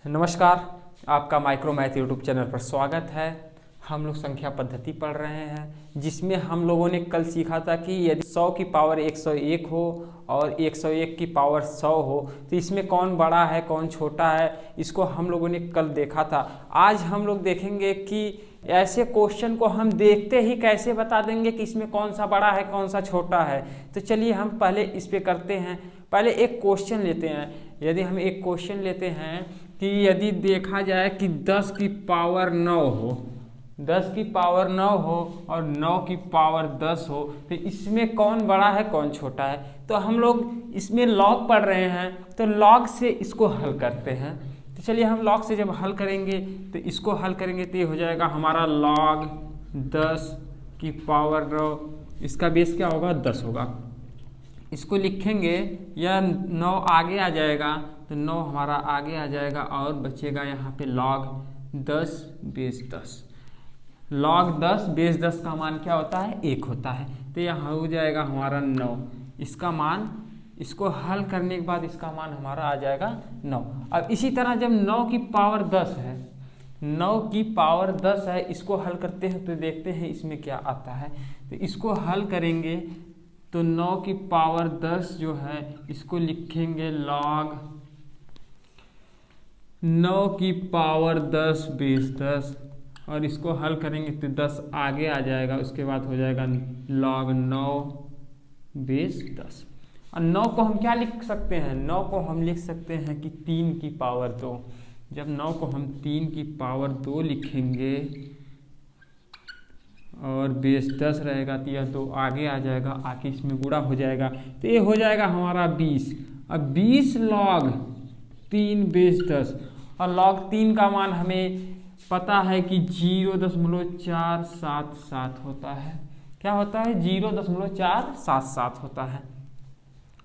नमस्कार, आपका micro math YouTube channel पर स्वागत है। हम लोग संख्या पद्धति पढ़ रहे हैं, जिसमें हम लोगों ने कल सीखा था कि यदि 100 की पावर 101 हो और 101 की पावर 100 हो तो इसमें कौन बड़ा है कौन छोटा है, इसको हम लोगों ने कल देखा था। आज हम लोग देखेंगे कि ऐसे क्वेश्चन को हम देखते ही कैसे बता देंगे कि इसमें कौन सा बड़ा है कौन सा छोटा है। तो चलिए हम पहले इस पे करते हैं। पहले एक क्वेश्चन लेते हैं। यदि हम एक क्वेश्चन लेते हैं कि यदि देखा जाए कि 10 की पावर 9 हो, 10 की पावर 9 हो और 9 की पावर 10 हो तो इसमें कौन बड़ा है कौन छोटा है। तो हम लोग इसमें लॉग पढ़ रहे हैं तो लॉग से इसको हल करते हैं। तो चलिए हम लॉग से जब हल करेंगे तो इसको हल करेंगे तो ये हो जाएगा हमारा लॉग 10 की पावर 9, इसका बेस क्या होगा 10 होगा। इसको लिखेंगे या 9 आगे आ जाएगा तो 9 हमारा आगे आ जाएगा और बचेगा यहाँ पे लॉग 10 बेस 10। लॉग 10 बेस 10 का मान क्या होता है 1 होता है। तो यहाँ हो जाएगा हमारा 9, इसका मान, इसको हल करने के बाद इसका मान हमारा आ जाएगा 9। अब इसी तरह जब 9 की पावर 10 है, 9 की पावर 10 है, इसको हल करते हैं तो देखते हैं इसमें क्या आता है। तो इसको हल करेंगे तो 9 की पावर 10 जो है इसको लिखेंगे लॉग 9 की पावर 10 बेस 10 और इसको हल करेंगे तो 10 आगे आ जाएगा, उसके बाद हो जाएगा लॉग 9 बेस 10। और 9 को हम क्या लिख सकते हैं, 9 को हम लिख सकते हैं कि 3 की पावर 2। जब 9 को हम 3 की पावर 2 लिखेंगे और बेस 10 रहेगा तो यह 2 आगे आ जाएगा, आके इसमें गुणा हो जाएगा तो ये हो जाएगा हमारा 20। अब 20 लॉग 3 बेस 10 और लॉग 3 का मान हमें पता है कि 0.477 होता है। क्या होता है 0.477 होता है।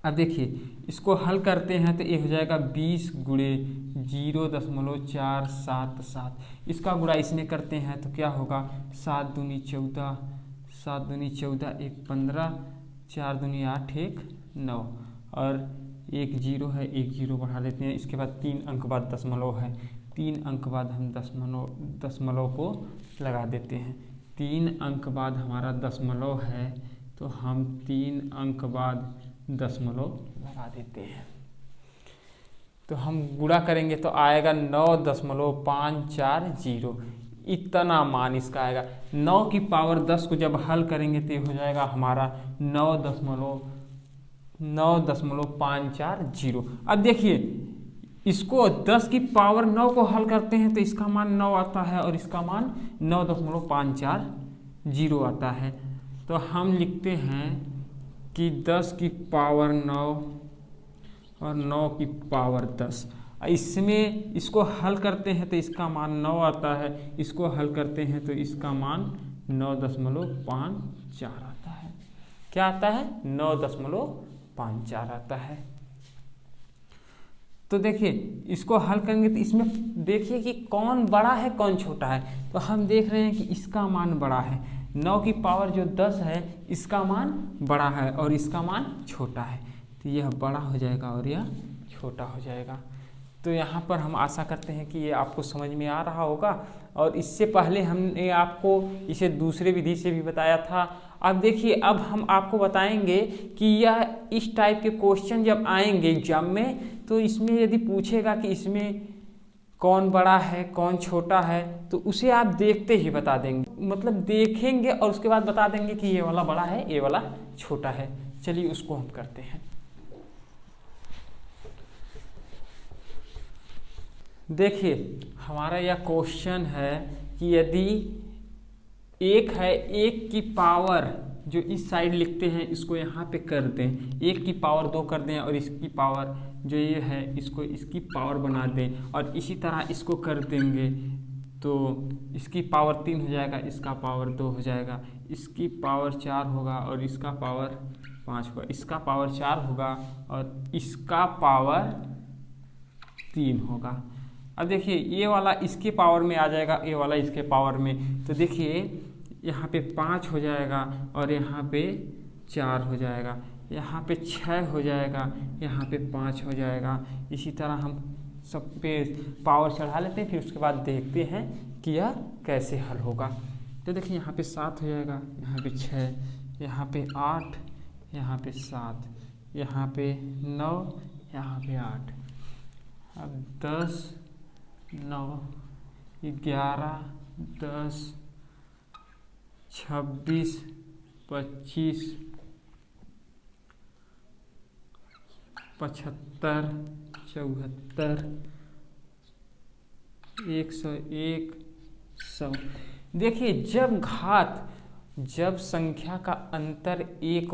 अब देखिए इसको हल करते हैं तो ये हो जाएगा 20 गुणे 0.477, इसका गुणा इसमें करते हैं तो क्या होगा 7 दूनी 14, 7 दूनी 14, 1 15, 4 दूनी 8, 1 9 और 1 0 है, 1 0 बढ़ा देते हैं। इसके बाद 3 अंक बाद दशमलव है, 3 अंक बाद हम दशमलव को लगा देते हैं। 3 अंक बाद हमारा दशमलव है तो हम 3 अंक बाद दशमलव लगा देते हैं। तो हम गुणा करेंगे तो आएगा 9.540, इतना मान इसका आएगा। 9 की पावर 10 को जब हल करेंगे तो हो जाएगा हमारा 9.540। अब देखिए इसको 10 की पावर 9 को हल करते हैं तो इसका मान 9 आता है और इसका मान 9.540 आता है। तो हम लिखते हैं कि 10 की पावर 9 और 9 की पावर 10, इसमें इसको हल करते हैं तो इसका मान 9 आता है, इसको हल करते हैं तो इसका मान 9.54 आता है। क्या आता है 9.54 आता है। तो देखिए इसको हल करेंगे तो इसमें देखिए कि कौन बड़ा है कौन छोटा है। तो हम देख रहे हैं कि इसका मान बड़ा है, 9 की पावर जो 10 है इसका मान बड़ा है और इसका मान छोटा है। तो यह बड़ा हो जाएगा और यह छोटा हो जाएगा। तो यहाँ पर हम आशा करते हैं कि ये आपको समझ में आ रहा होगा। और इससे पहले हमने आपको इसे दूसरे विधि से भी बताया था। अब देखिए अब हम आपको बताएंगे कि यह इस टाइप के क्वेश्चन जब आएंगे एग्जाम में तो इसमें यदि पूछेगा कि इसमें कौन बड़ा है कौन छोटा है तो उसे आप देखते ही बता देंगे, मतलब देखेंगे और उसके बाद बता देंगे कि ये वाला बड़ा है ये वाला छोटा है। चलिए उसको हम करते हैं। देखिए हमारा यह क्वेश्चन है कि यदि 1 है, 1 की पावर जो इस साइड लिखते हैं इसको यहाँ पे कर दें, 1 की पावर 2 कर दें और इसकी पावर जो ये है इसको इसकी पावर बना दें और इसी तरह इसको कर देंगे तो इसकी पावर 3 हो जाएगा, इसका पावर 2 हो जाएगा, इसकी पावर 4 होगा और इसका पावर 5 होगा, इसका पावर 4 होगा और इसका पावर 3 होगा। अब देखिए ये वाला इसके पावर में आ जाएगा, ये वाला इसके पावर में। तो देखिए यहाँ पे 5 हो जाएगा और यहाँ पे 4 हो जाएगा, यहाँ पे 6 हो जाएगा, यहाँ पे 5 हो जाएगा। इसी तरह हम सब पे पावर चढ़ा लेते हैं, फिर उसके बाद देखते हैं कि यह कैसे हल होगा। तो देखिए यहाँ पे 7 हो जाएगा, यहाँ पे 6, यहाँ पे 8, यहाँ पे 7, यहाँ पे 9, यहाँ पे 8। अब 10, 9, 11, 10, 26, 25, 75, 74, 101, 100। देखिए जब संख्या का अंतर 1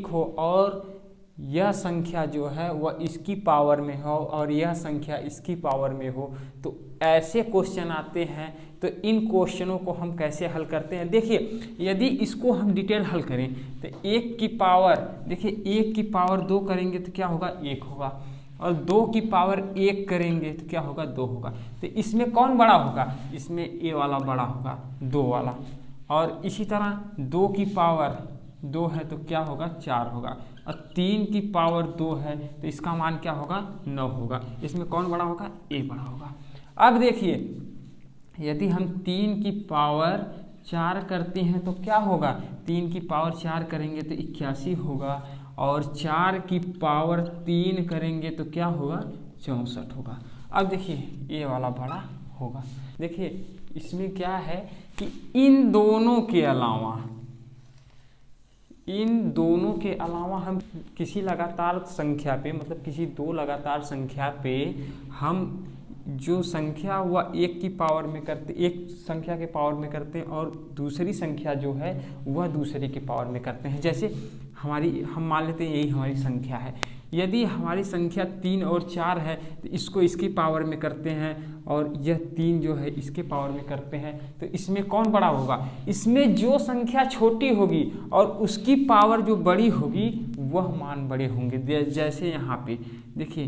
हो और यह संख्या जो है वह इसकी पावर में हो और यह संख्या इसकी पावर में हो, तो ऐसे क्वेश्चन आते हैं। तो इन क्वेश्चनों को हम कैसे हल करते हैं, देखिए यदि इसको हम डिटेल हल करें तो 1 की पावर, देखिए 1 की पावर 2 करेंगे तो क्या होगा, 1 होगा, और 2 की पावर 1 करेंगे तो क्या होगा, 2 होगा। तो इसमें कौन बड़ा होगा, इसमें ए वाला बड़ा होगा, 2 वाला। और इसी तरह 2 की पावर 2 है तो क्या होगा, 4 होगा, और 3 की पावर 2 है तो इसका मान क्या होगा, 9 होगा। इसमें कौन बड़ा होगा, ए बड़ा होगा। अब देखिए यदि हम 3 की पावर 4 करते हैं तो क्या होगा, 3 की पावर 4 करेंगे तो 81 होगा, और 4 की पावर 3 करेंगे तो क्या होगा, 64 होगा। अब देखिए ये वाला बड़ा होगा। देखिए इसमें क्या है कि इन दोनों के अलावा हम किसी लगातार संख्या पे, मतलब किसी 2 लगातार संख्या पे हम जो संख्या वह 1 की पावर में करते, एक संख्या के पावर में करते हैं और दूसरी संख्या जो है वह दूसरे के पावर में करते हैं। जैसे हम मान लेते हैं यही हमारी संख्या है, यदि हमारी संख्या 3 और 4 है तो इसको इसकी पावर में करते हैं और यह 3 जो है इसके पावर में करते हैं, तो इसमें कौन बड़ा होगा, इसमें जो संख्या छोटी होगी और उसकी पावर जो बड़ी होगी वह मान बड़े होंगे। जैसे यहाँ पे देखिए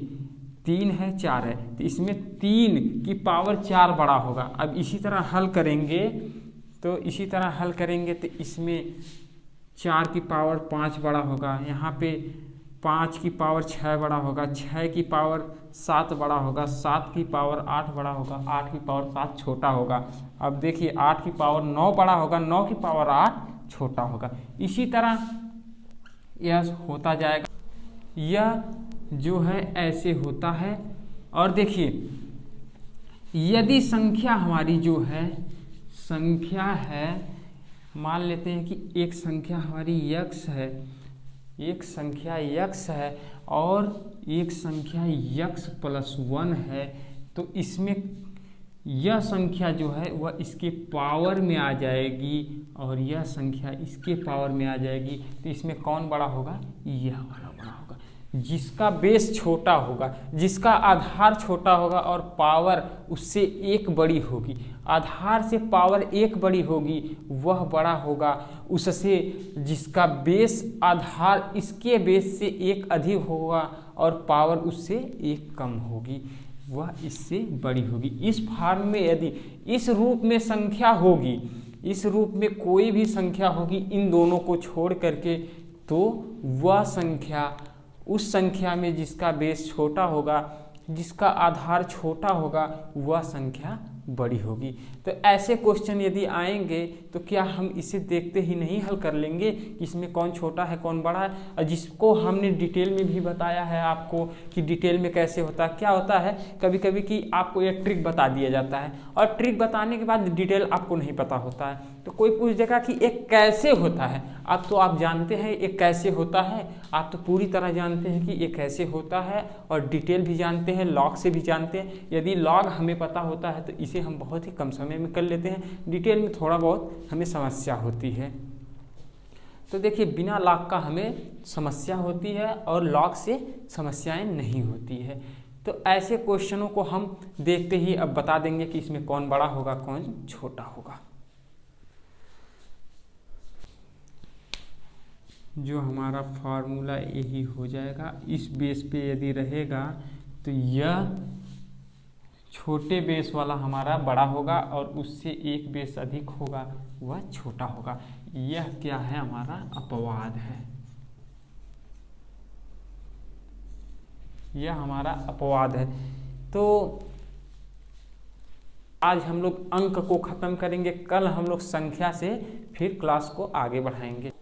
3 है 4 है तो इसमें 3 की पावर 4 बड़ा होगा। अब इसी तरह हल करेंगे तो इसमें 4 की पावर 5 बड़ा होगा, यहाँ पे 5 की पावर 6 बड़ा होगा, 6 की पावर 7 बड़ा होगा, 7 की पावर 8 बड़ा होगा, 8 की पावर 7 छोटा होगा। अब देखिए 8 की पावर 9 बड़ा होगा, 9 की पावर 8 छोटा होगा। इसी तरह यह होता जाएगा, यह जो है ऐसे होता है। और देखिए यदि संख्या हमारी जो है संख्या है, मान लेते हैं कि एक संख्या हमारी x है, एक संख्या x है और एक संख्या x + 1 है, तो इसमें यह संख्या जो है वह इसके पावर में आ जाएगी और यह संख्या इसके पावर में आ जाएगी। तो इसमें कौन बड़ा होगा, यह वाला बड़ा होगा। जिसका बेस छोटा होगा, जिसका आधार छोटा होगा और पावर उससे 1 बड़ी होगी, आधार से पावर 1 बड़ी होगी, वह बड़ा होगा उससे जिसका बेस आधार इसके बेस से 1 अधिक होगा और पावर उससे 1 कम होगी, वह इससे बड़ी होगी। इस फॉर्म में यदि इस रूप में संख्या होगी, इस रूप में कोई भी संख्या होगी इन दोनों को छोड़ करके, तो वह संख्या उस संख्या में जिसका बेस छोटा होगा, जिसका आधार छोटा होगा, वह संख्या बड़ी होगी। तो ऐसे क्वेश्चन यदि आएंगे तो क्या हम इसे देखते ही नहीं हल कर लेंगे कि इसमें कौन छोटा है कौन बड़ा है, और जिसको हमने डिटेल में भी बताया है आपको कि डिटेल में कैसे होता है। क्या होता है कभी कभी कि आपको एक ट्रिक बता दिया जाता है और ट्रिक बताने के बाद डिटेल आपको नहीं पता होता है, तो कोई पूछ देगा कि एक कैसे होता है, अब तो आप जानते हैं एक कैसे होता है, आप तो पूरी तरह जानते हैं कि ये कैसे होता है और डिटेल भी जानते हैं, लॉग से भी जानते हैं। यदि लॉग हमें पता होता है तो इसे हम बहुत ही कम समय में कर लेते हैं, डिटेल में थोड़ा बहुत हमें समस्या होती है। तो देखिए बिना लॉग का हमें समस्या होती है और लॉग से समस्याएं नहीं होती है। तो ऐसे क्वेश्चनों को हम देखते ही अब बता देंगे कि इसमें कौन बड़ा होगा कौन छोटा होगा। जो हमारा फार्मूला यही हो जाएगा, इस बेस पे यदि रहेगा तो यह छोटे बेस वाला हमारा बड़ा होगा और उससे 1 बेस अधिक होगा वह छोटा होगा। यह क्या है, हमारा अपवाद है। यह हमारा अपवाद है। तो आज हम लोग अंक को ख़त्म करेंगे, कल हम लोग संख्या से फिर क्लास को आगे बढ़ाएंगे।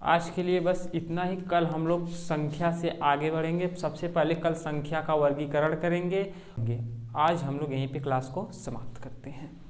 आज के लिए बस इतना ही। कल हम लोग संख्या से आगे बढ़ेंगे। सबसे पहले कल संख्या का वर्गीकरण करेंगे। आज हम लोग यहीं पे क्लास को समाप्त करते हैं।